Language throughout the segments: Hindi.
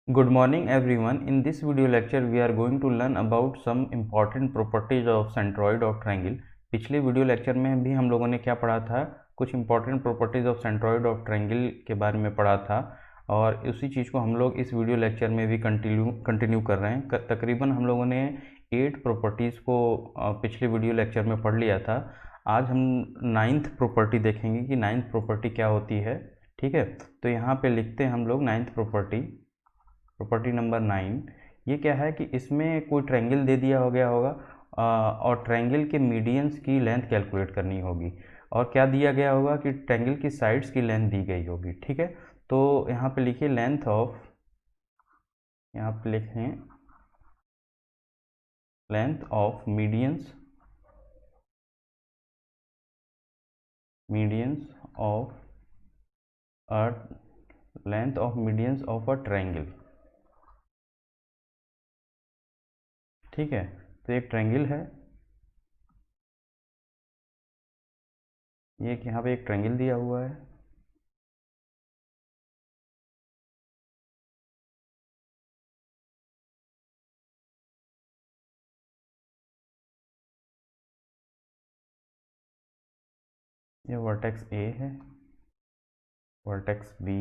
Good morning everyone. In this video lecture we are going to learn about some important properties of centroid of triangle. पिछले वीडियो लेक्चर में भी हम लोगों ने क्या पढ़ा था, कुछ important properties of centroid of triangle के बारे में पढ़ा था और उसी चीज़ को हम लोग इस वीडियो लेक्चर में भी कंटिन्यू कर रहे हैं। तकरीबन हम लोगों ने 8 प्रॉपर्टीज़ को पिछले वीडियो लेक्चर में पढ़ लिया था। आज हम 9th प्रॉपर्टी देखेंगे कि 9th प्रॉपर्टी क्या होती है। ठीक है, तो यहाँ पे लिखते हैं हम लोग 9th प्रॉपर्टी नंबर 9। ये क्या है कि इसमें कोई ट्रायंगल दे दिया हो गया होगा और ट्रायंगल के मीडियंस की लेंथ कैलकुलेट करनी होगी और क्या दिया गया होगा कि ट्रायंगल की साइड्स की लेंथ दी गई होगी। ठीक है, तो यहाँ पे लिखिए लेंथ ऑफ, यहाँ पे लिखें length of medians of a length of medians of a triangle. ठीक है, तो एक ट्रायंगल है, ये यहाँ पे एक ट्रायंगल दिया हुआ है। ये वर्टेक्स ए है, वर्टेक्स बी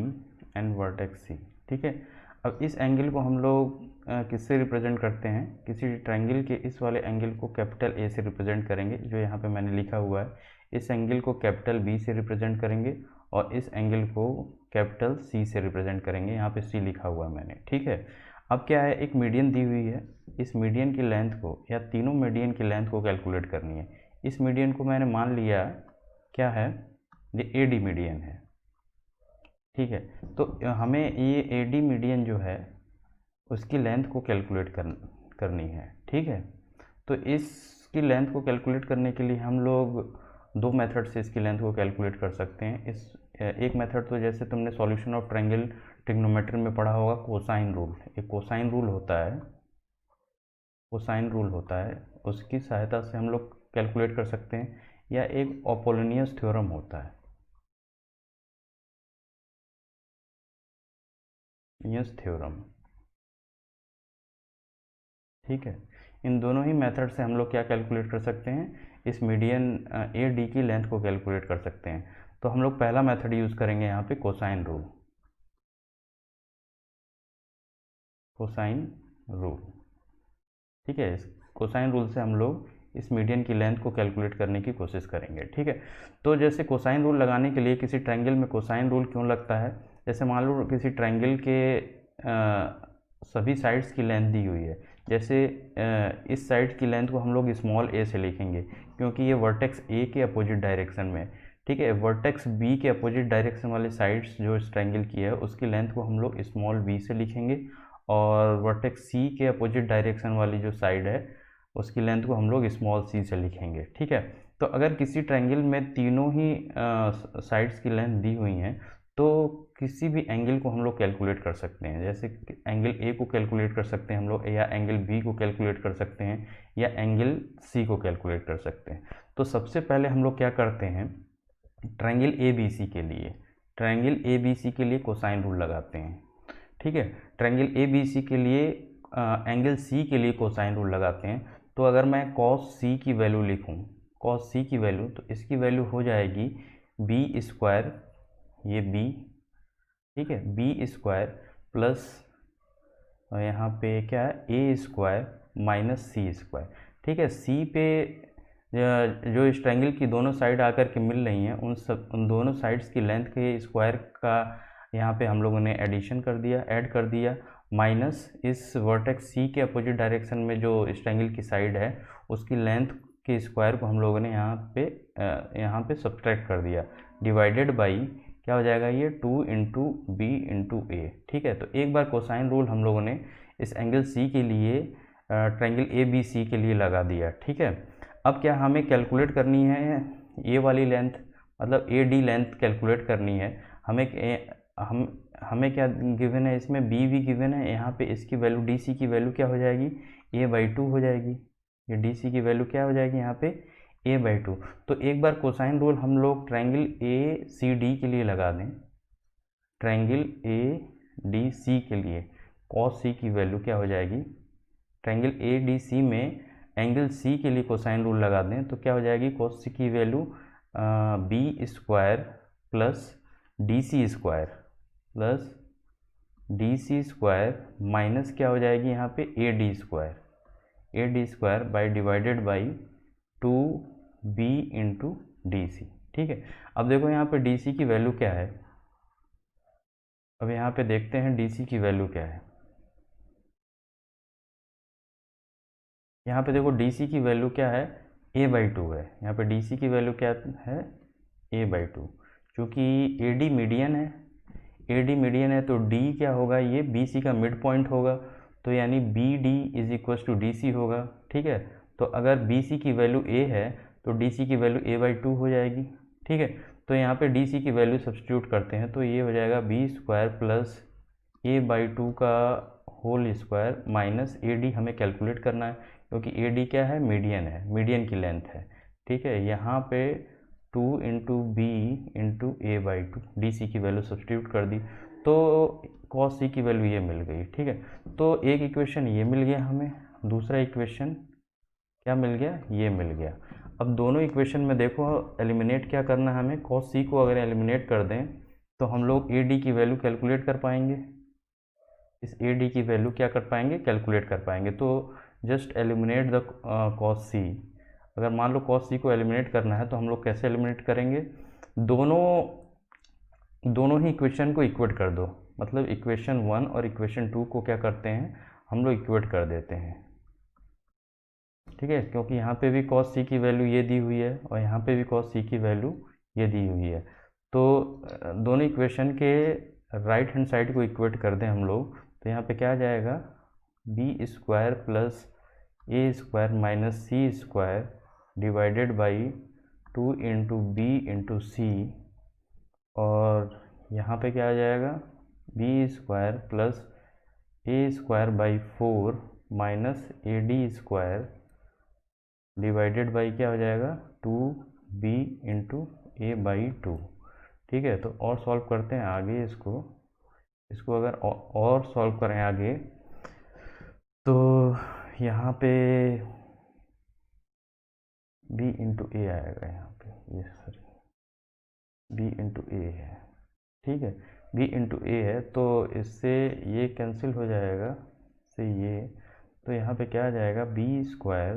एंड वर्टेक्स सी। ठीक है, अब इस एंगल को हम लोग किससे रिप्रेजेंट करते हैं, किसी ट्रायंगल के इस वाले एंगल को कैपिटल ए से रिप्रेजेंट करेंगे, जो यहाँ पे मैंने लिखा हुआ है। इस एंगल को कैपिटल बी से रिप्रेजेंट करेंगे और इस एंगल को कैपिटल सी से रिप्रेजेंट करेंगे। यहाँ पे सी लिखा हुआ है मैंने। ठीक है, अब क्या है, एक मीडियन दी हुई है, इस मीडियन की लेंथ को या तीनों मीडियन की लेंथ को कैलकुलेट करनी है। इस मीडियन को मैंने मान लिया क्या है, ये ए डी मीडियन है। ठीक है, तो हमें ये ए डी मीडियन जो है उसकी लेंथ को कैलकुलेट करनी है। ठीक है, तो इसकी लेंथ को कैलकुलेट करने के लिए हम लोग दो मेथड से इसकी लेंथ को कैलकुलेट कर सकते हैं। इस एक मेथड तो जैसे तुमने सॉल्यूशन ऑफ ट्रायंगल ट्रिग्नोमेट्री में पढ़ा होगा, कोसाइन रूल। एक कोसाइन रूल होता है, कोसाइन रूल होता है, उसकी सहायता से हम लोग कैलकुलेट कर सकते हैं। या एक अपोलोनियस थ्योरम होता है, नियस थ्योरम। ठीक है, इन दोनों ही मेथड से हम लोग क्या कैलकुलेट कर सकते हैं, इस मीडियन ए डी की लेंथ को कैलकुलेट कर सकते हैं। तो हम लोग पहला मेथड यूज़ करेंगे यहाँ पे कोसाइन रूल, कोसाइन रूल। ठीक है, इस कोसाइन रूल से हम लोग इस मीडियन की लेंथ को कैलकुलेट करने की कोशिश करेंगे। ठीक है, तो जैसे कोसाइन रूल लगाने के लिए किसी ट्रायंगल में कोसाइन रूल क्यों लगता है, जैसे मान लो किसी ट्रायंगल के सभी साइड्स की लेंथ दी हुई है। जैसे इस साइड की लेंथ को हम लोग स्मॉल ए से लिखेंगे क्योंकि ये वर्टेक्स ए के अपोजिट डायरेक्शन में। ठीक है, वर्टेक्स बी के अपोजिट डायरेक्शन वाले साइड्स जो इस ट्रायंगल की है उसकी लेंथ को हम लोग स्मॉल बी से लिखेंगे और वर्टेक्स सी के अपोजिट डायरेक्शन वाली जो साइड है उसकी लेंथ को हम लोग स्मॉल सी से लिखेंगे। ठीक है, तो अगर किसी ट्रायंगल में तीनों ही साइड्स की लेंथ दी हुई हैं तो किसी भी एंगल को हम लोग कैलकुलेट कर सकते हैं। जैसे एंगल ए को कैलकुलेट कर सकते हैं हम लोग, या एंगल बी को कैलकुलेट कर सकते हैं, या एंगल सी को कैलकुलेट कर सकते हैं। तो सबसे पहले हम लोग क्या करते हैं, ट्रायंगल ए बी सी के लिए, ट्रायंगल ए बी सी के लिए कोसाइन रूल लगाते हैं। ठीक है, ट्रायंगल ए बी सी के लिए एंगल सी के लिए कोसाइन रूल लगाते हैं। तो अगर मैं कॉस सी की वैल्यू लिखूं, कॉस सी की वैल्यू, तो इसकी वैल्यू हो जाएगी बी स्क्वायर, ये बी, ठीक है, बी स्क्वायर प्लस यहाँ पे क्या है, ए स्क्वायर माइनस सी स्क्वायर। ठीक है, सी पे जो इस ट्रायंगल की दोनों साइड आकर के मिल रही हैं उन दोनों साइड्स की लेंथ के स्क्वायर का यहाँ पे हम लोगों ने एडिशन कर दिया, ऐड कर दिया, माइनस इस वर्टेक्स सी के अपोजिट डायरेक्शन में जो इस ट्रायंगल की साइड है उसकी लेंथ के स्क्वायर को हम लोगों ने यहाँ पे सब्ट्रैक्ट कर दिया, डिवाइडेड बाई क्या हो जाएगा, ये 2 इंटू बी इंटू ए। ठीक है, तो एक बार कोसाइन रूल हम लोगों ने इस एंगल सी के लिए ट्रायंगल ए बी सी के लिए लगा दिया। ठीक है, अब क्या हमें कैलकुलेट करनी है ये वाली लेंथ, मतलब ए डी लेंथ कैलकुलेट करनी है हमें क्या गिवन है, इसमें बी भी गिवन है, यहाँ पे इसकी वैल्यू डी सी की वैल्यू क्या हो जाएगी, a/2 हो जाएगी। ये डी सी की वैल्यू क्या हो जाएगी यहाँ पे, a/2। तो एक बार कोसाइन रूल हम लोग ट्रायंगल ए सी डी के लिए लगा दें, ट्रायंगल ए डी सी के लिए, कॉस सी की वैल्यू क्या हो जाएगी, ट्रायंगल ए डी सी में एंगल सी के लिए कोसाइन रूल लगा दें तो क्या हो जाएगी, कॉस सी की value b square plus d c square plus d c square minus क्या हो जाएगी यहाँ पे a D square by divided by 2b into d c. ठीक है, अब देखो यहाँ पे डी सी की वैल्यू क्या है, अब यहाँ पे देखते हैं डी सी की वैल्यू क्या है। यहाँ पे देखो डी सी की वैल्यू क्या है, a/2 है। यहाँ पे डी सी की वैल्यू क्या है, a/2। चूँकि ए डी मीडियन है तो d क्या होगा, ये बी सी का मिड पॉइंट होगा, तो यानी b d is equal to d c होगा। ठीक है, तो अगर बी सी की वैल्यू a है तो डी सी की वैल्यू a/2 हो जाएगी। ठीक है, तो यहाँ पे डी सी की वैल्यू सब्स्टिट्यूट करते हैं तो ये हो जाएगा बी स्क्वायर प्लस a/2 का होल स्क्वायर माइनस ए डी हमें कैलकुलेट करना है, क्योंकि ए डी क्या है, मीडियन की लेंथ है। ठीक है, यहाँ पे 2 into B into a/2 d c की वैल्यू सब्स्टिट्यूट कर दी तो कॉस सी की वैल्यू ये मिल गई। ठीक है, तो एक इक्वेशन ये मिल गया हमें, दूसरा इक्वेशन क्या मिल गया, ये मिल गया। अब दोनों इक्वेशन में देखो एलिमिनेट क्या करना है हमें, कॉस सी को अगर एलिमिनेट कर दें तो हम लोग ए डी की वैल्यू कैलकुलेट कर पाएंगे, इस ए डी की वैल्यू क्या कर पाएंगे, कैलकुलेट कर पाएंगे। तो जस्ट एलिमिनेट द कॉस सी। अगर मान लो कॉस सी को एलिमिनेट करना है तो हम लोग कैसे एलिमिनेट करेंगे, दोनों ही इक्वेशन को इक्वेट कर दो, मतलब इक्वेशन 1 और इक्वेशन 2 को क्या करते हैं, हम लोग इक्वेट कर देते हैं। ठीक है, क्योंकि यहाँ पे भी कॉस सी की वैल्यू ये दी हुई है और यहाँ पे भी कॉस सी की वैल्यू ये दी हुई है, तो दोनों इक्वेशन के राइट हैंड साइड को इक्वेट कर दें हम लोग तो यहाँ पे क्या आ जाएगा, B square plus A square minus C square divided by 2 into B into C, और यहाँ पे क्या आ जाएगा, B square plus A square by 4 minus A D square divided by क्या हो जाएगा, 2b इंटू a/2। ठीक है, तो और सॉल्व करते हैं आगे इसको अगर और सॉल्व करें आगे तो यहाँ पे b इंटू ए आएगा, यहाँ पे ये सॉरी b इंटू ए है। ठीक है, b इंटू ए है तो इससे ये कैंसिल हो जाएगा, से ये, तो यहाँ पे क्या आ जाएगा, B square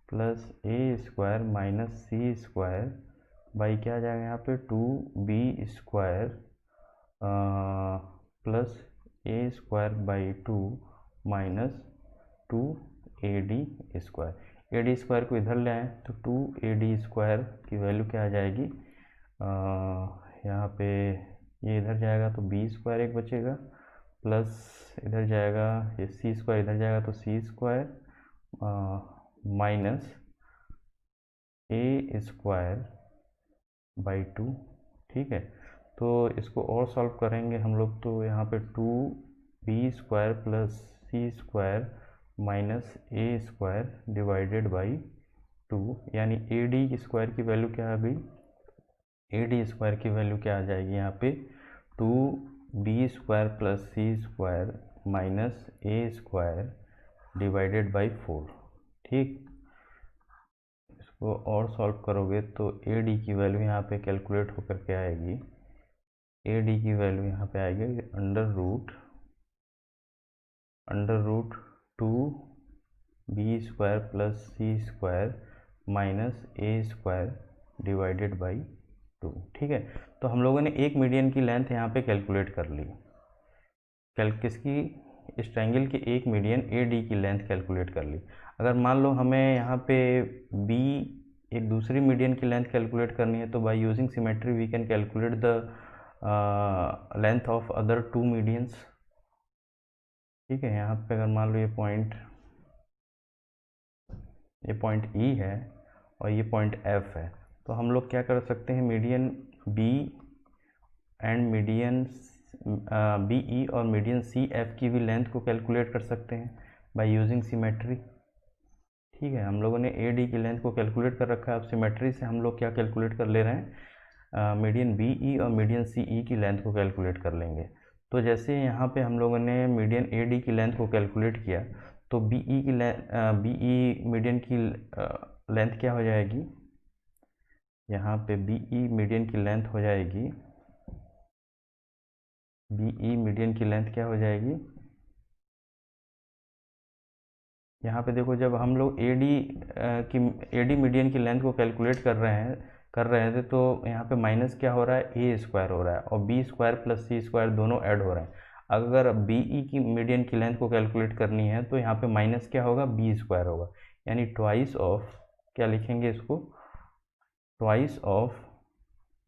plus A square minus C square by क्या आ जाएगा यहाँ पे 2b square plus A square by 2 minus 2ad square. ad square को इधर ले आएँ तो 2ad स्क्वायर की वैल्यू क्या आ जाएगी, यहाँ पे ये इधर जाएगा तो b स्क्वायर एक बचेगा, प्लस इधर जाएगा ये c स्क्वायर इधर जाएगा तो c square minus a square by 2। ठीक है, तो इसको और सॉल्व करेंगे हम लोग तो यहाँ पे 2b square plus C square minus a square divided by 2, यानी ए डी स्क्वायर की वैल्यू क्या आ गई, ए डी स्क्वायर की वैल्यू क्या आ जाएगी यहाँ पे 2b square plus C square minus a square divided by 4। ठीक, इसको और सॉल्व करोगे तो ए डी की वैल्यू यहाँ पे कैलकुलेट होकर के आएगी, ए डी की वैल्यू यहाँ पे आएगी under root 2b square plus C square minus a square divided by 2। ठीक है, तो हम लोगों ने एक मीडियन की लेंथ यहाँ पे कैलकुलेट कर ली, किसकी, इस ट्रायंगल के एक मीडियन ए डी की लेंथ कैलकुलेट कर ली। अगर मान लो हमें यहाँ पे बी एक दूसरी मीडियन की लेंथ कैलकुलेट करनी है तो by using symmetry we can calculate the length of other 2 medians. ठीक है, यहाँ पे अगर मान लो ये पॉइंट ई है और ये पॉइंट एफ है तो हम लोग क्या कर सकते हैं, median b and median b e और मीडियन सी एफ की भी लेंथ को कैलकुलेट कर सकते हैं बाय यूजिंग सिमेट्री। ठीक है, हम लोगों ने ए डी की लेंथ को कैलकुलेट कर रखा है, अब सिमेट्री से हम लोग क्या कैलकुलेट कर ले रहे हैं, मीडियन बी ई और मीडियन सी ई की लेंथ को कैलकुलेट कर लेंगे। तो जैसे यहाँ पे हम लोगों ने मीडियन ए डी की लेंथ को कैलकुलेट किया, तो बी ई की बी ई मीडियन की लेंथ क्या हो जाएगी, यहाँ पे बी ई मीडियन की लेंथ हो जाएगी, बी ई मीडियन की लेंथ क्या हो जाएगी, यहाँ पे देखो जब हम लोग ए डी मीडियन की लेंथ को कैलकुलेट कर रहे थे, तो यहाँ पे माइनस क्या हो रहा है, ए स्क्वायर हो रहा है, और बी स्क्वायर प्लस सी स्क्वायर दोनों ऐड हो रहे हैं। अगर बी ई की मीडियन की लेंथ को कैलकुलेट करनी है तो यहाँ पे माइनस क्या होगा, बी स्क्वायर होगा, यानी ट्वाइस ऑफ, क्या लिखेंगे इसको, twice of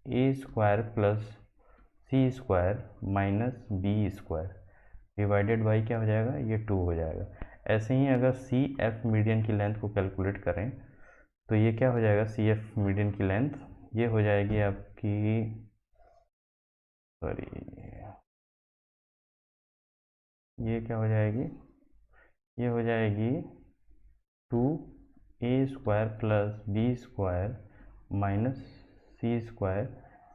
a square plus C square minus b square divided by क्या हो जाएगा, ये 2 हो जाएगा। ऐसे ही अगर सी एफ मीडियन की लेंथ को कैलकुलेट करें तो ये क्या हो जाएगा, सी एफ मीडियन की लेंथ ये हो जाएगी आपकी, सॉरी, ये क्या हो जाएगी, ये हो जाएगी 2 A square plus B square minus C square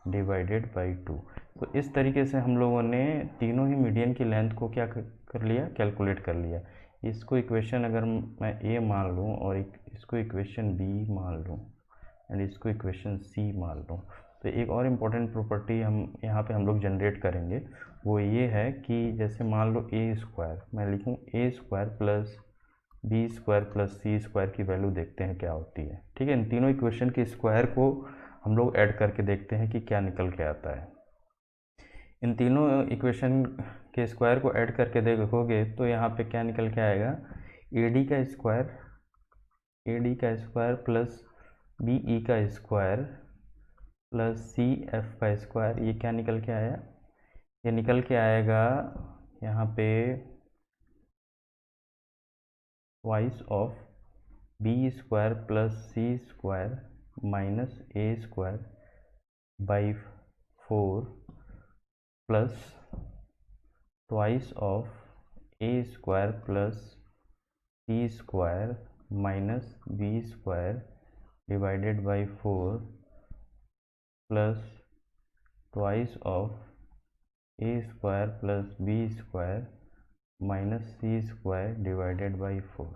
divided by 2। तो इस तरीके से हम लोगों ने तीनों ही मीडियन की लेंथ को क्या कर लिया, कैलकुलेट कर लिया। इसको इक्वेशन अगर मैं ए मान लूँ और इसको इक्वेशन बी मान लूँ एंड इसको इक्वेशन सी मान लूँ, तो एक और इम्पॉर्टेंट प्रॉपर्टी हम यहाँ पे हम लोग जनरेट करेंगे, वो ये है कि जैसे मान लो ए स्क्वायर, मैं लिखूँ A square plus B square plus C square की वैल्यू देखते हैं क्या होती है। ठीक है, इन तीनों इक्वेशन के स्क्वायर को हम लोग ऐड करके देखते हैं कि क्या निकल के आता है। इन तीनों इक्वेशन के स्क्वायर को ऐड करके देखोगे तो यहाँ पे क्या निकल के आएगा, ए डी का स्क्वायर प्लस बी ई का स्क्वायर प्लस सी एफ का स्क्वायर, ये क्या निकल के आया, ये निकल के आएगा यहाँ पे twice of b square plus C square minus a square by 4 plus twice of a square plus C square minus b square divided by 4 plus twice of a square plus B square minus C square divided by 4।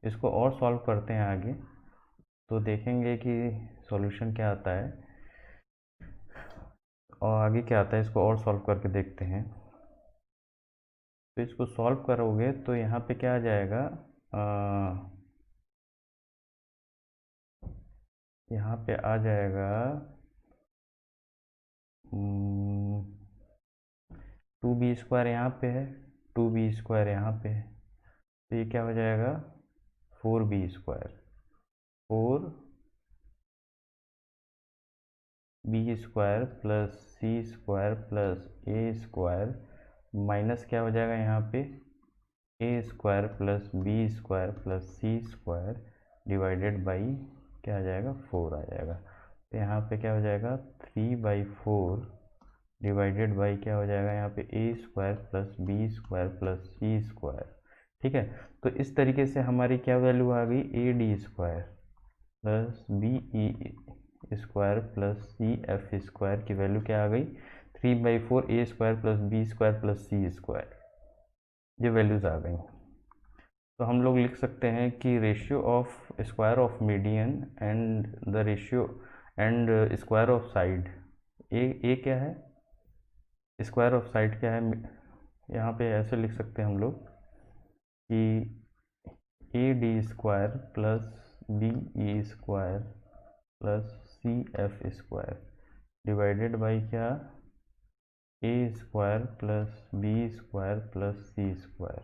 इसको और सॉल्व करते हैं आगे, तो देखेंगे कि सॉल्यूशन क्या आता है, और आगे क्या आता है इसको और सॉल्व करके देखते हैं। तो इसको सॉल्व करोगे तो यहाँ पे क्या आ जाएगा, यहाँ पे आ जाएगा 2b स्क्वायर यहाँ पे है, 2b स्क्वायर यहाँ पे है, तो ये क्या हो जाएगा 4b square, 4b square plus सी स्क्वायर प्लस ए स्क्वायर माइनस क्या हो जाएगा यहाँ पे A square plus B square plus C square divided by क्या आ जाएगा 4 आ जाएगा। तो यहाँ पे क्या हो जाएगा 3/4 डिवाइडेड बाई क्या हो जाएगा यहाँ पे A square plus B square plus C square. ठीक है, तो इस तरीके से हमारी क्या वैल्यू आ गई, A D square plus B E square plus C F square की वैल्यू क्या आ गई 3/4 A square plus B square plus C square, ये वैल्यूज़ आ गई। तो हम लोग लिख सकते हैं कि ratio of square of median and the ratio and square of side, A क्या है, स्क्वायर ऑफ साइड क्या है, यहाँ पे ऐसे लिख सकते हैं हम लोग कि A D square plus B E square plus C F square divided by क्या A square plus B square plus C square,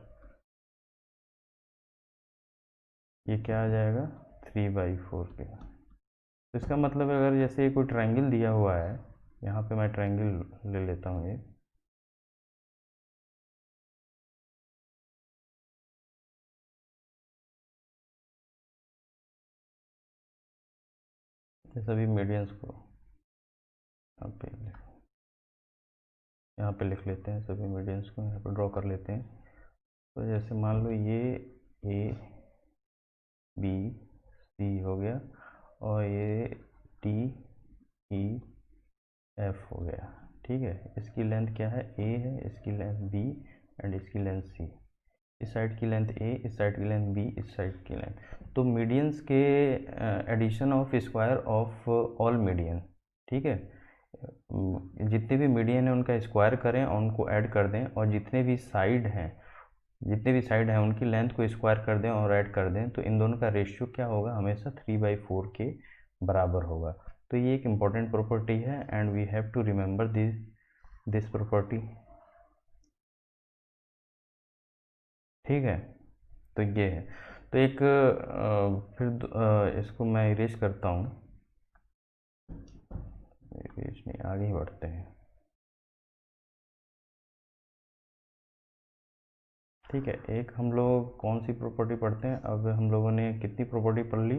ये क्या आ जाएगा 3/4 के। तो इसका मतलब अगर जैसे कोई ट्रायंगल दिया हुआ है, यहाँ पे मैं ट्रायंगल ले लेता हूँ, ये सभी मीडियंस को यहाँ पे लिख लेते हैं, सभी मीडियंस को यहाँ पे ड्रॉ कर लेते हैं। तो जैसे मान लो ये ए बी सी हो गया और ये टी ई एफ हो गया। ठीक है, इसकी लेंथ क्या है, ए है, इसकी लेंथ बी एंड इसकी लेंथ सी। इस साइड की लेंथ ए, इस साइड की लेंथ बी, इस साइड की लेंथ। तो मीडियंस के addition of square of all median, ठीक है, जितने भी मीडियन हैं उनका स्क्वायर करें और उनको ऐड कर दें, और जितने भी साइड हैं उनकी लेंथ को स्क्वायर कर दें और ऐड कर दें, तो इन दोनों का रेशियो क्या होगा, हमेशा 3/4 के बराबर होगा। तो ये एक इम्पॉर्टेंट प्रॉपर्टी है and we have to remember this property. ठीक है, तो ये है। तो एक फिर इसको मैं इरेज करता हूँ, इरेज नहीं, आगे ही बढ़ते हैं। ठीक है, एक हम लोग कौन सी प्रॉपर्टी पढ़ते हैं, अब हम लोगों ने कितनी प्रॉपर्टी पढ़ ली,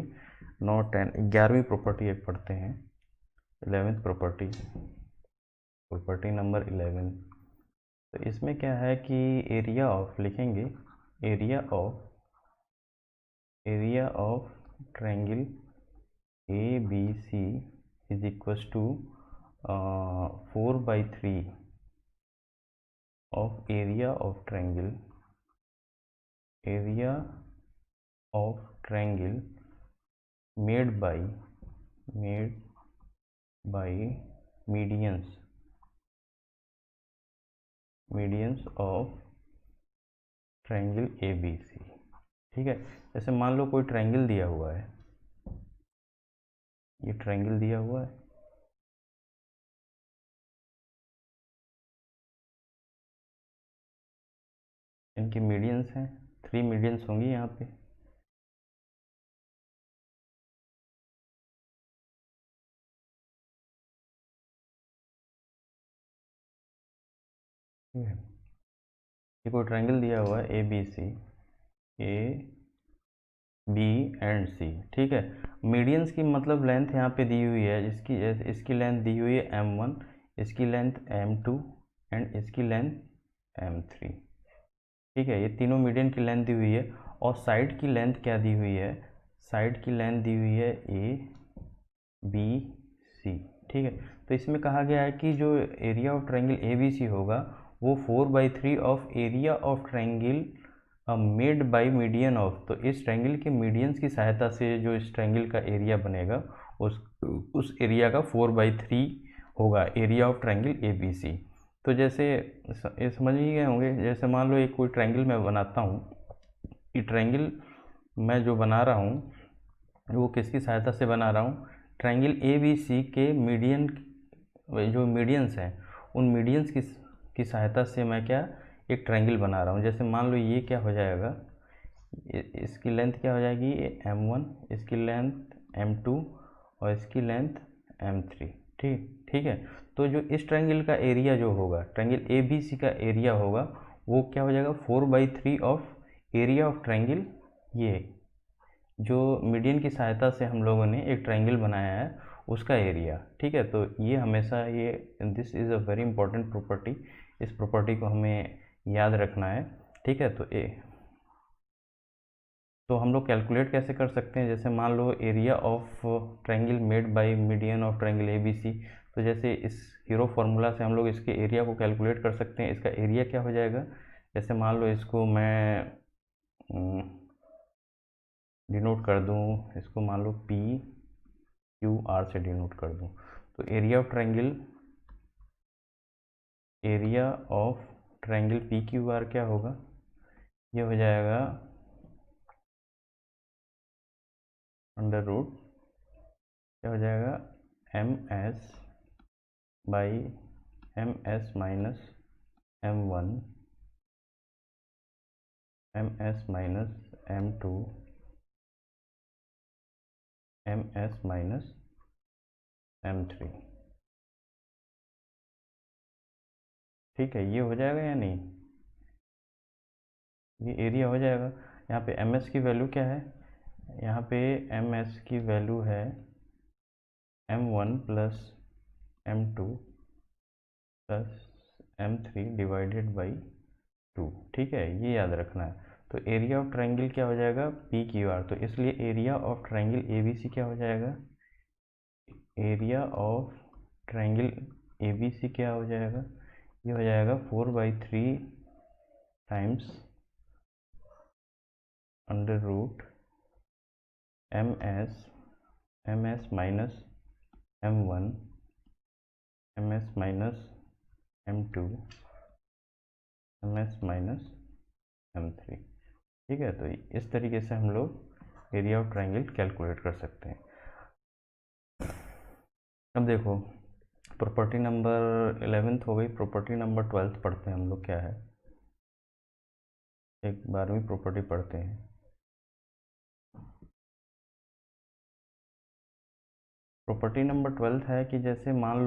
9 10 11वीं प्रॉपर्टी एक पढ़ते हैं, 11th प्रॉपर्टी नंबर 11। तो इसमें क्या है कि एरिया ऑफ लिखेंगे, area of triangle A B c is equals to 4/3 of area of triangle made by medians of triangle A B c. ठीक है, जैसे मान लो कोई ट्रायंगल दिया हुआ है, ये ट्रायंगल दिया हुआ है, इनके मीडियंस हैं, 3 मीडियंस होंगी यहाँ पे। ये कोई ट्रायंगल दिया हुआ है A B C, A B and C. ठीक है, मीडियंस की मतलब लेंथ यहाँ पे दी हुई है, इसकी लेंथ दी हुई है m1, इसकी लेंथ m2 एंड इसकी लेंथ m3। ठीक है, ये तीनों मीडियन की लेंथ दी हुई है, और साइड की लेंथ क्या दी हुई है, साइड की लेंथ दी हुई है ए बी सी। ठीक है, तो इसमें कहा गया है कि जो area of triangle A B c होगा वो 4/3 of area of triangle made by median of. तो इस ट्रायंगल के मीडियंस की सहायता से जो इस ट्रायंगल का एरिया बनेगा उस एरिया का 4/3 होगा area of triangle A B C. तो जैसे ये समझ ही गए होंगे, जैसे मान लो एक कोई ट्रायंगल मैं बनाता हूँ, ये ट्रायंगल मैं जो बना रहा हूँ वो किसकी सहायता से बना रहा हूँ, ट्रायंगल ए बी सी के मीडियन, जो मीडियंस हैं उन मीडियंस की सहायता से मैं क्या एक ट्रायंगल बना रहा हूँ। जैसे मान लो ये क्या हो जाएगा, इसकी लेंथ क्या हो जाएगी m1, इसकी लेंथ m2 और इसकी लेंथ m3। ठीक है, तो जो इस ट्रायंगल का एरिया जो होगा, ट्रायंगल ए बी सी का एरिया होगा, वो क्या हो जाएगा 4/3 ऑफ एरिया ऑफ ट्रायंगल, ये जो मीडियन की सहायता से हम लोगों ने एक ट्रायंगल बनाया है उसका एरिया। ठीक है, तो ये हमेशा ये this is a very important property, इस प्रॉपर्टी को हमें याद रखना है। ठीक है, तो हम लोग कैलकुलेट कैसे कर सकते हैं, जैसे मान लो area of triangle made by median of triangle A B C. तो जैसे इस हीरो फार्मूला से हम लोग इसके एरिया को कैलकुलेट कर सकते हैं। इसका एरिया क्या हो जाएगा, जैसे मान लो इसको मैं डिनोट कर दूँ, इसको मान लो पी क्यू आर से डिनोट कर दूँ, तो area of triangle P Q R क्या होगा, ये हो जाएगा अंडर रूट, क्या हो जाएगा m s by m s minus m1 ms minus m2 ms minus m3। ठीक है, ये हो जाएगा या नहीं, ये एरिया हो जाएगा। यहाँ पे ms की वैल्यू क्या है, यहाँ पे ms की वैल्यू है m1 plus m2 plus m3 divided by 2। ठीक है, ये याद रखना है। तो एरिया ऑफ ट्रायंगल क्या हो जाएगा पी क्यू आर, तो इसलिए area of triangle A B c क्या हो जाएगा, area of triangle A B c क्या हो जाएगा, ये हो जाएगा 4/3 times under root m s minus M1 MS minus M2 MS minus M3। ठीक है, तो इस तरीके से हम लोग एरिया ऑफ ट्राइंगल कैलकुलेट कर सकते हैं। अब देखो प्रॉपर्टी नंबर 11th हो गई, प्रॉपर्टी नंबर 12th पढ़ते हैं हम लोग। क्या है, एक 12वीं प्रॉपर्टी पढ़ते हैं। प्रॉपर्टी नंबर 12th है कि जैसे मान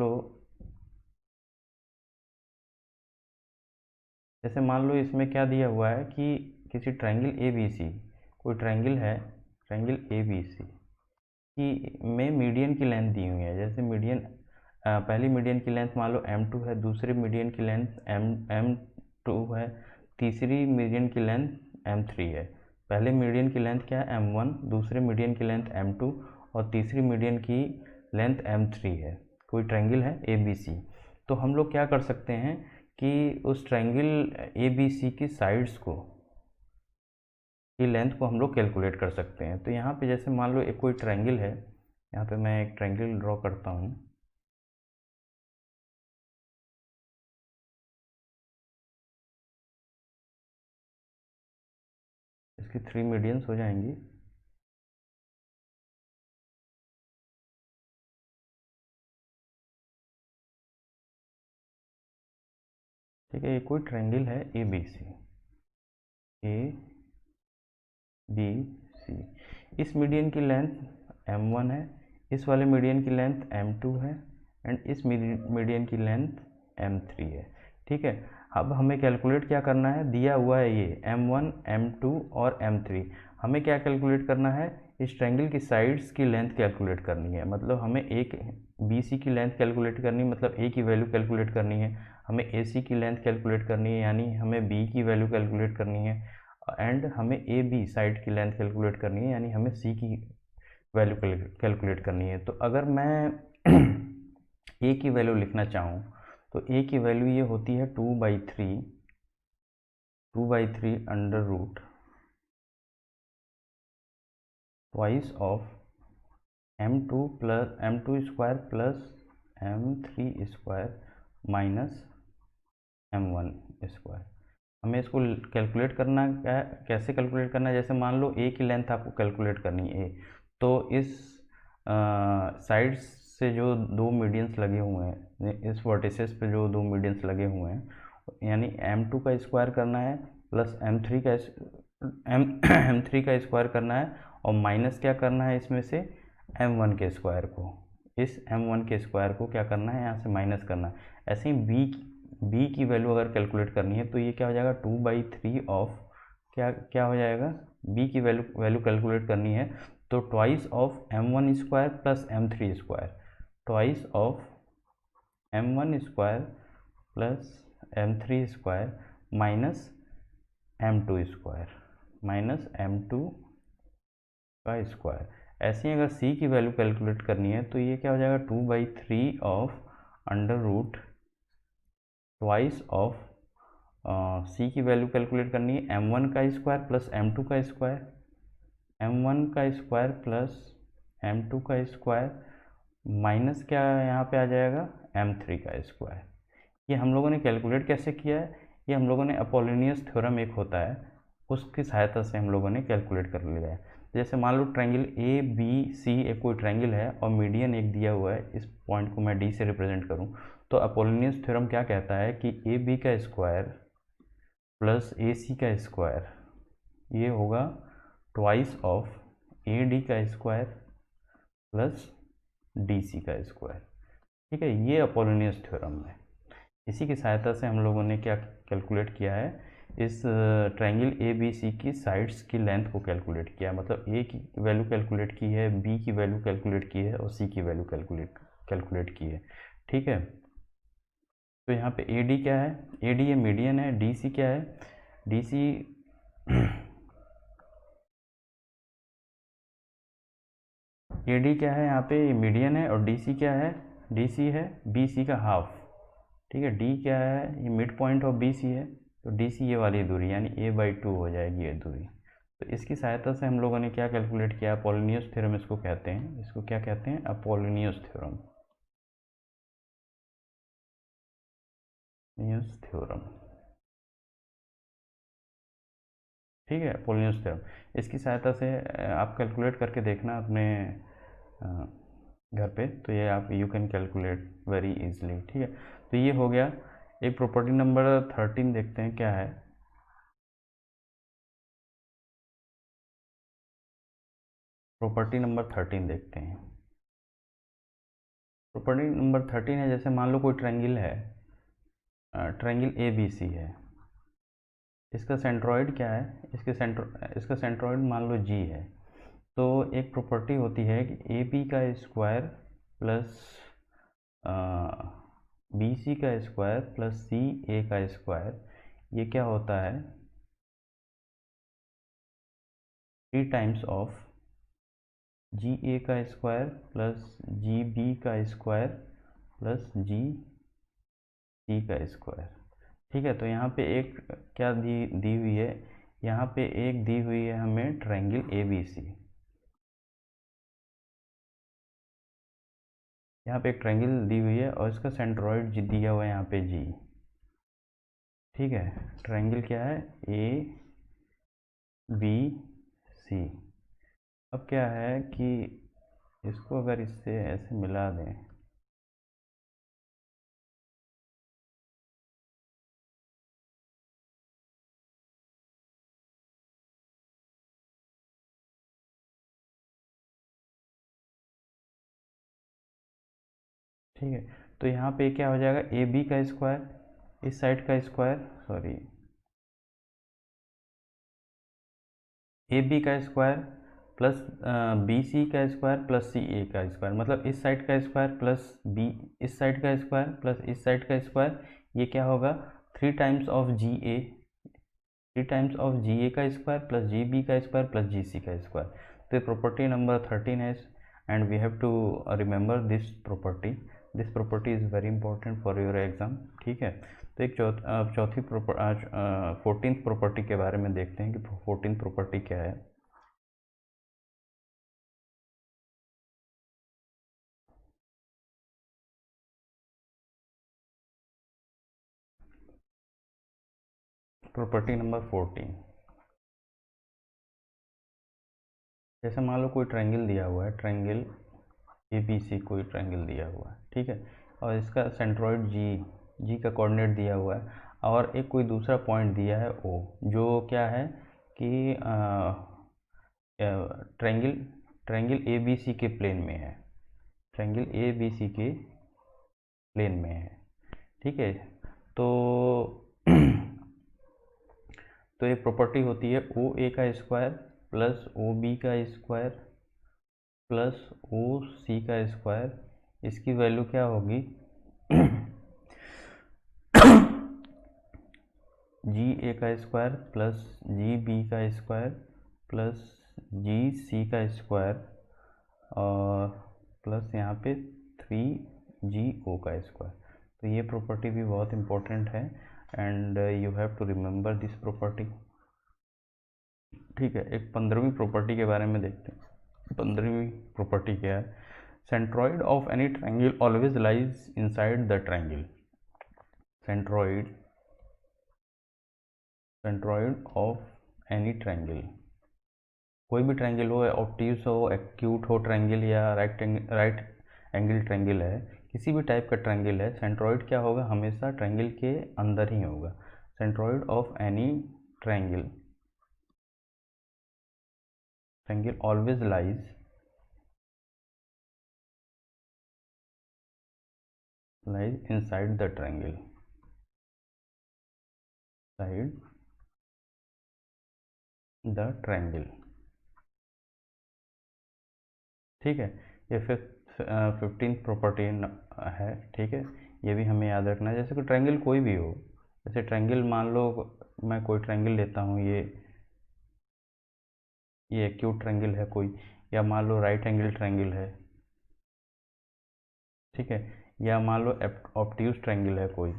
लो इसमें क्या दिया हुआ है कि किसी ट्राइंगल ए बी सी, कोई ट्राइंगल है, ट्राइंगल ए बी सी की में मीडियन की लेंथ दी हुई है। जैसे मीडियन, पहली मीडियन की लेंथ मान लो M2 है, दूसरी मीडियन की लेंथ M2 है, तीसरी मीडियन की लेंथ M3 है। पहले मीडियन की लेंथ क्या है, M1, दूसरे मीडियन की लेंथ M2 और तीसरी मीडियन की लेंथ M3 है। कोई ट्रायंगल है ABC। तो हम लोग क्या कर सकते हैं कि उस ट्रायंगल ABC की साइड्स को, की लेंथ को हम लोग कैलकुलेट कर सकते हैं। तो यहाँ पे जैसे मान लो एक कोई ट्रायंगल है, यहाँ पे मैं एक ट्रायंगल ड्रॉ करता हूँ। इसकी 3 मीडियंस हो जाएंगी। ठीक है, ये कोई ट्रायंगल है ABC, ABC। इस मीडियन की लेंथ M1 है, इस वाले मीडियन की लेंथ M2 है एंड इस मीडियन की लेंथ M3 है। ठीक है, अब हमें कैलकुलेट क्या करना है, दिया हुआ है ये M1, M2 और M3। हमें क्या कैलकुलेट करना है, इस ट्रायंगल की साइड्स की लेंथ कैलकुलेट करनी है। मतलब हमें एक BC की लेंथ कैलकुलेट करनी है, मतलब A की वैल्यू कैलकुलेट करनी है। हमें AC की लेंथ कैलकुलेट करनी है, यानी हमें B की वैल्यू कैलकुलेट करनी है। एंड हमें AB साइड की लेंथ कैलकुलेट करनी है, यानी हमें C की वैल्यू कैलकुलेट करनी है। तो अगर मैं A की वैल्यू लिखना चाहूँ तो A की वैल्यू ये होती है 2/3 under root twice of M2 square plus M3 square minus M1 square. हमें इसको कैलकुलेट करना है। कैसे कैलकुलेट करना है, जैसे मान लो A की लेंथ आपको कैलकुलेट करनी है A, तो इस साइड्स से जो दो मीडियंस लगे हुए हैं, इस वर्टिसेस पे जो दो मीडियंस लगे हुए हैं, यानी M2 का स्क्वायर करना है प्लस M3 का स्क्वायर करना है और माइनस क्या करना है इसमें से M1 के स्क्वायर को। इस M1 के स्क्वायर को क्या करना है, यहाँ से माइनस करना है। ऐसे ही B की वैल्यू अगर कैलकुलेट करनी है तो ये क्या हो जाएगा 2/3 ऑफ क्या हो जाएगा, B की वैल्यू कैलकुलेट करनी है तो twice of M1 square plus M3 square, twice of M1 square plus M3 square minus M2 square, minus M2 का स्क्वायर। ऐसे ही अगर C की वैल्यू कैलकुलेट करनी है तो ये क्या हो जाएगा 2/3 of under root twice of C की वैल्यू कैलकुलेट करनी है M1 का स्क्वायर प्लस M2 का स्क्वायर, M1 का स्क्वायर प्लस M2 का स्क्वायर माइनस क्या यहाँ पे आ जाएगा M3 का स्क्वायर। ये हम लोगों ने कैलकुलेट कैसे किया है, ये हम लोगों ने अपोलोनियस थ्योरम एक होता है उसकी सहायता से हम लोगों ने कैलकुलेट कर लिया है। जैसे मान लो ट्रायंगल ABC एक कोई ट्रायंगल है और मीडियन एक दिया हुआ है, इस पॉइंट को मैं D से रिप्रेजेंट करूँ तो अपोलोनियस थ्योरम क्या कहता है कि AB का स्क्वायर प्लस AC का स्क्वायर ये होगा ट्वाइस ऑफ AD का स्क्वायर प्लस DC का स्क्वायर। ठीक है, ये अपोलोनियस थ्योरम है। इसी की सहायता से हम लोगों ने क्या कैलकुलेट किया है, इस ट्रायंगल ABC की साइड्स की लेंथ को कैलकुलेट किया। मतलब A की वैल्यू कैलकुलेट की है, B की वैल्यू कैलकुलेट की है और C की वैल्यू कैलकुलेट की है। ठीक है, तो यहाँ पे AD क्या है, AD ये मीडियन है, DC क्या है, DC AD क्या है, यहाँ पे मीडियन है और DC क्या है, DC है BC का हाफ। ठीक है। डी क्या है, ये mid point of b c है, तो डी सी ये वाली दूरी यानी a/2 हो जाएगी ये दूरी। तो इसकी सहायता से हम लोगों ने क्या कैलकुलेट किया, अपोलोनियस थ्योरम इसको कहते हैं। इसको क्या कहते हैं, अपोलोनियस थ्योरम। थ्योरम, ठीक है, अपोलोनियस थ्योरम। इसकी सहायता से आप कैलकुलेट करके देखना अपने घर पे, तो ये आप you can calculate very easily, ठीक है। तो ये हो गया। एक प्रॉपर्टी नंबर 13 देखते हैं क्या है। प्रॉपर्टी नंबर 13 देखते हैं। प्रॉपर्टी नंबर 13 है, जैसे मान लो कोई ट्रायंगल है, ट्रायंगल ए बी सी है। इसका सेंट्रॉइड क्या है, इसका सेंट्रॉइड मान लो जी है। तो एक प्रॉपर्टी होती है कि ए बी का स्क्वायर प्लस बी सी का स्क्वायर प्लस सी ए का स्क्वायर, ये क्या होता है, 3 टाइम्स ऑफ जी ए का स्क्वायर प्लस जी बी का स्क्वायर प्लस जी सी का स्क्वायर। ठीक है। तो यहाँ पे एक क्या दी हुई है, यहाँ पे एक दी हुई है हमें ट्रायंगल ए बी सी। यहाँ पे एक ट्रायंगल दी हुई है और इसका सेंट्रॉइड दिया हुआ है यहाँ पे जी। ठीक है। ट्रायंगल क्या है, ए बी सी। अब क्या है कि इसको अगर इससे ऐसे मिला दें, ठीक है, तो यहाँ पे क्या हो जाएगा, ए बी का स्क्वायर, इस साइड का स्क्वायर, सॉरी, ए बी का स्क्वायर प्लस बी सी का स्क्वायर प्लस सी ए का स्क्वायर, मतलब इस साइड का स्क्वायर प्लस बी, इस साइड का स्क्वायर प्लस इस साइड का स्क्वायर, ये क्या होगा, 3 times of G A, 3 times of G A का स्क्वायर प्लस जी बी का स्क्वायर प्लस जी सी का स्क्वायर। तो प्रॉपर्टी नंबर 13 है, and we have to remember this property. This property is very important for your exam, ठीक है। तो एक चौथी 14th प्रॉपर्टी के बारे में देखते हैं कि 14th प्रॉपर्टी क्या है। प्रॉपर्टी नंबर 14, जैसे मान लो कोई ट्रायंगल दिया हुआ है, ट्रायंगल ए बी सी, कोई ट्रायंगल दिया हुआ है, ठीक है, और इसका सेंट्रॉइड जी का कोऑर्डिनेट दिया हुआ है, और एक कोई दूसरा पॉइंट दिया है ओ, जो क्या है कि triangle triangle A B c के प्लेन में है, ट्रायंगल ए बी सी के प्लेन में है, ठीक है। तो तो एक प्रॉपर्टी होती है ओ ए का स्क्वायर प्लस ओ बी का स्क्वायर प्लस ओ सी का स्क्वायर, इसकी वैल्यू क्या होगी, जी ए का स्क्वायर प्लस जी बी का स्क्वायर प्लस जी सी का स्क्वायर और प्लस यहाँ पे 3GO का स्क्वायर। तो ये प्रॉपर्टी भी बहुत इंपॉर्टेंट है, and you have to remember this property, ठीक है। एक 15वीं प्रॉपर्टी के बारे में देखते हैं। 15वीं प्रॉपर्टी क्या है, centroid of any triangle always lies inside the triangle. Centroid of any triangle, कोई भी ट्रायंगल हो, ऑब्ट्यूज हो, एक्यूट हो ट्रायंगल, या राइट एंगल ट्रायंगल है, किसी भी टाइप का ट्रायंगल है, सेंट्रॉइड क्या होगा, हमेशा ट्रायंगल के अंदर ही होगा। Centroid of any triangle always lies inside the triangle, side the triangle, ठीक है। ये 15th प्रॉपर्टी है, ठीक है। ये भी हमें याद रखना है। जैसे कि ट्रायंगल कोई भी हो, जैसे ट्रायंगल मान लो मैं कोई ट्रायंगल लेता हूँ, ये एक्यूट ट्रायंगल है कोई, या मान लो राइट एंगल ट्रायंगल है, ठीक है, या मान लो ऑब्ट्यूज ट्रायंगल है कोई,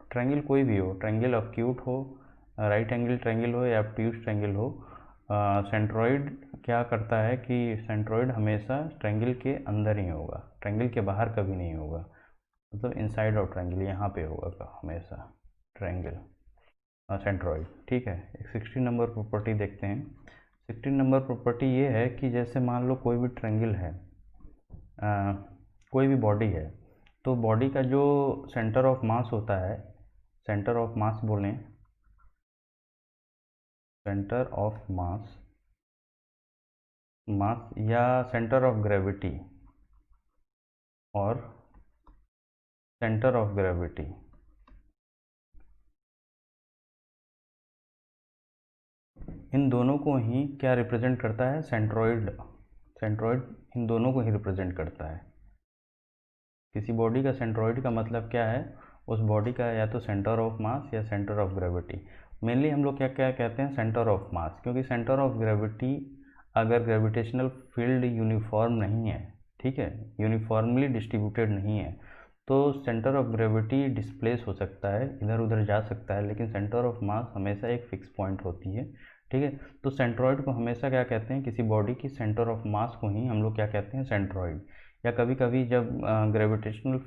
ट्रायंगल कोई भी हो, ट्रायंगल ऑब्ट्यूट हो, राइट एंगल ट्रायंगल हो या ऑब्ट्यूज ट्रायंगल हो, सेंट्रॉइड क्या करता है कि सेंट्रॉइड हमेशा ट्रायंगल के अंदर ही होगा, ट्रायंगल के बाहर कभी नहीं होगा, मतलब इनसाइड ऑफ ट्रायंगल यहाँ पे होगा हमेशा ट्रायंगल सेंट्रॉइड। ठीक है, एक 16 नंबर प्रॉपर्टी देखते हैं। 16 नंबर प्रॉपर्टी ये है कि जैसे मान लो कोई भी ट्रायंगल है, कोई भी बॉडी है, तो बॉडी का जो सेंटर ऑफ मास होता है, सेंटर ऑफ मास बोलें, सेंटर ऑफ मास, मास या सेंटर ऑफ ग्रेविटी और सेंटर ऑफ ग्रेविटी, इन दोनों को ही क्या रिप्रेजेंट करता है, सेंट्रॉइड, सेंट्रॉइड इन दोनों को ही रिप्रेजेंट करता है। किसी बॉडी का सेंट्रॉइड का मतलब क्या है, उस बॉडी का या तो सेंटर ऑफ मास या सेंटर ऑफ ग्रेविटी। मेनली हम लोग क्या क्या कहते हैं, सेंटर ऑफ मास, क्योंकि सेंटर ऑफ ग्रेविटी अगर ग्रेविटेशनल फील्ड यूनिफॉर्म नहीं है, ठीक है, यूनिफॉर्मली डिस्ट्रीब्यूटेड नहीं है, तो सेंटर ऑफ ग्रेविटी डिस्प्लेस हो सकता है, इधर उधर जा सकता है, लेकिन सेंटर ऑफ मास हमेशा एक फिक्स पॉइंट होती है। ठीक है, तो सेंट्रॉइड को हमेशा क्या कहते हैं, किसी बॉडी की सेंटर ऑफ मास को ही हम लोग क्या कहते हैं, सेंट्रॉइड। या कभी कभी जब ग्रेविटेशनल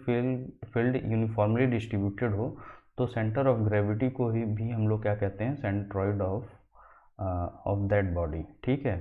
फील्ड यूनिफॉर्मली डिस्ट्रीब्यूटेड हो, तो सेंटर ऑफ ग्रेविटी को ही भी हम लोग क्या कहते हैं, सेंट्रॉइड ऑफ दैट बॉडी। ठीक है,